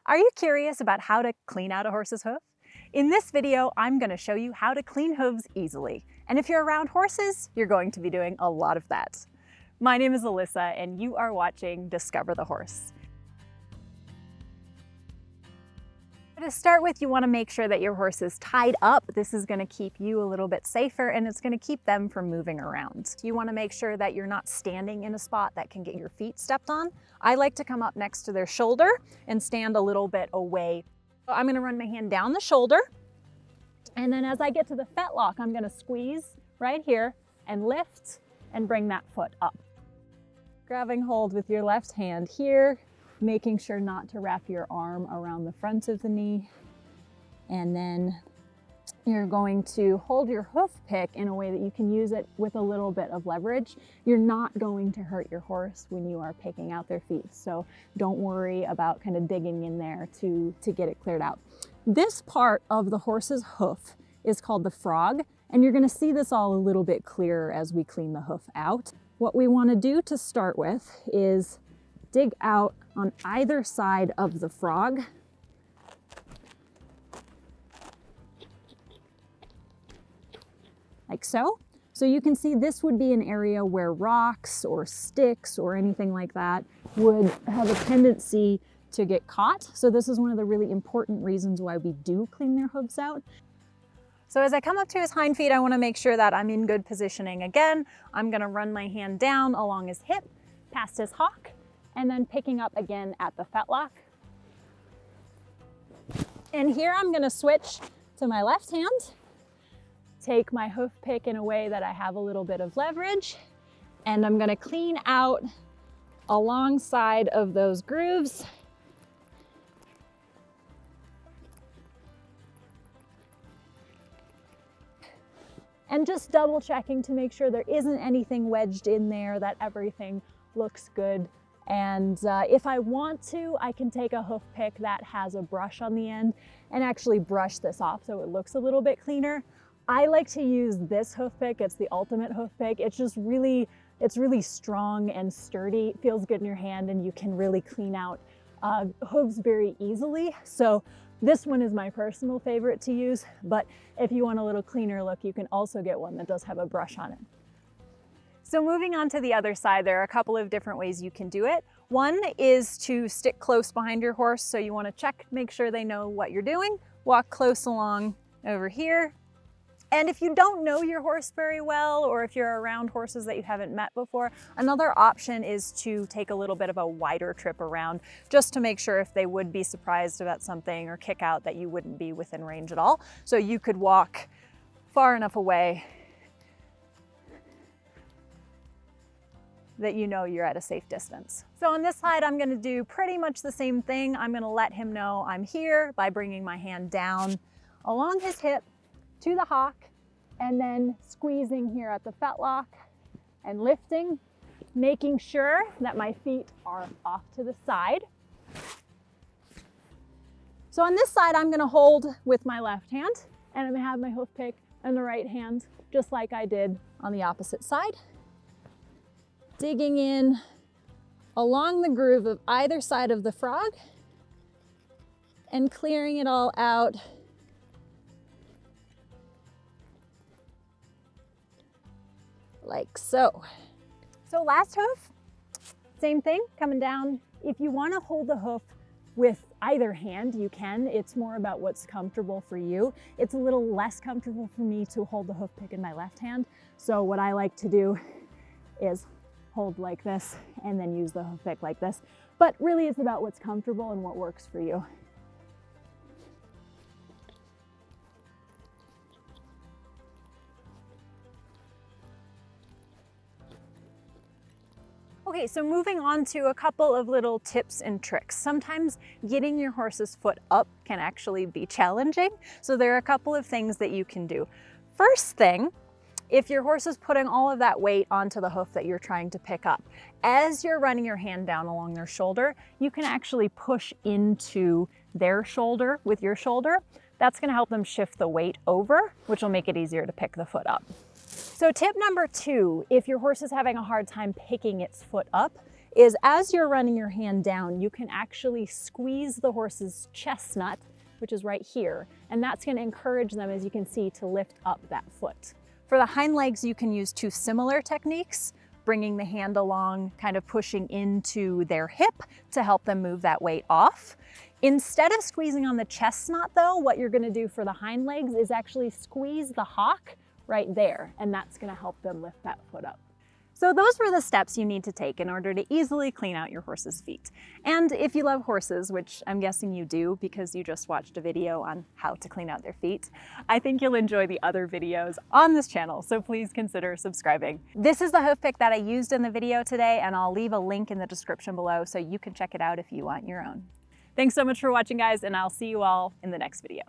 Are you curious about how to clean out a horse's hoof? In this video, I'm going to show you how to clean hooves easily. And if you're around horses, you're going to be doing a lot of that. My name is Alyssa, and you are watching Discover the Horse. To start with, you want to make sure that your horse is tied up. This is going to keep you a little bit safer, and it's going to keep them from moving around. You want to make sure that you're not standing in a spot that can get your feet stepped on. I like to come up next to their shoulder and stand a little bit away. So I'm going to run my hand down the shoulder, and then as I get to the fetlock, I'm going to squeeze right here and lift and bring that foot up. Grabbing hold with your left hand here, making sure not to wrap your arm around the front of the knee. And then you're going to hold your hoof pick in a way that you can use it with a little bit of leverage. You're not going to hurt your horse when you are picking out their feet. So don't worry about kind of digging in there to get it cleared out. This part of the horse's hoof is called the frog. And you're gonna see this all a little bit clearer as we clean the hoof out. What we wanna do to start with is dig out on either side of the frog. Like so. So you can see this would be an area where rocks or sticks or anything like that would have a tendency to get caught. So this is one of the really important reasons why we do clean their hooves out. So as I come up to his hind feet, I want to make sure that I'm in good positioning again. I'm going to run my hand down along his hip, past his hock, and then picking up again at the fetlock. And here I'm going to switch to my left hand, take my hoof pick in a way that I have a little bit of leverage, and I'm going to clean out alongside of those grooves. And just double checking to make sure there isn't anything wedged in there, that everything looks good. And if I want to, I can take a hoof pick that has a brush on the end and actually brush this off so it looks a little bit cleaner. I like to use this hoof pick. It's the ultimate hoof pick. It's really strong and sturdy. It feels good in your hand, and you can really clean out hooves very easily. So this one is my personal favorite to use, but if you want a little cleaner look, you can also get one that does have a brush on it. So moving on to the other side, there are a couple of different ways you can do it. One is to stick close behind your horse. So you want to check, make sure they know what you're doing. Walk close along over here. And if you don't know your horse very well, or if you're around horses that you haven't met before, another option is to take a little bit of a wider trip around, just to make sure if they would be surprised about something or kick out that you wouldn't be within range at all. So you could walk far enough away that you know you're at a safe distance. So on this side, I'm gonna do pretty much the same thing. I'm gonna let him know I'm here by bringing my hand down along his hip to the hock, and then squeezing here at the fetlock and lifting, making sure that my feet are off to the side. So on this side, I'm gonna hold with my left hand, and I'm gonna have my hoof pick in the right hand, just like I did on the opposite side. Digging in along the groove of either side of the frog and clearing it all out like so. So last hoof, same thing, coming down. If you want to hold the hoof with either hand, you can. It's more about what's comfortable for you. It's a little less comfortable for me to hold the hoof pick in my left hand. So what I like to do is hold like this and then use the hoof pick like this. But really it's about what's comfortable and what works for you. Okay, so moving on to a couple of little tips and tricks. Sometimes getting your horse's foot up can actually be challenging. So there are a couple of things that you can do. First thing, if your horse is putting all of that weight onto the hoof that you're trying to pick up, as you're running your hand down along their shoulder, you can actually push into their shoulder with your shoulder. That's gonna help them shift the weight over, which will make it easier to pick the foot up. So tip number 2, if your horse is having a hard time picking its foot up, is as you're running your hand down, you can actually squeeze the horse's chestnut, which is right here, and that's going to encourage them, as you can see, to lift up that foot. For the hind legs, you can use two similar techniques, bringing the hand along, kind of pushing into their hip to help them move that weight off. Instead of squeezing on the chestnut though, what you're gonna do for the hind legs is actually squeeze the hock right there, and that's gonna help them lift that foot up. So those were the steps you need to take in order to easily clean out your horse's feet. And if you love horses, which I'm guessing you do because you just watched a video on how to clean out their feet, I think you'll enjoy the other videos on this channel, so please consider subscribing. This is the hoof pick that I used in the video today, and I'll leave a link in the description below so you can check it out if you want your own. Thanks so much for watching, guys, and I'll see you all in the next video.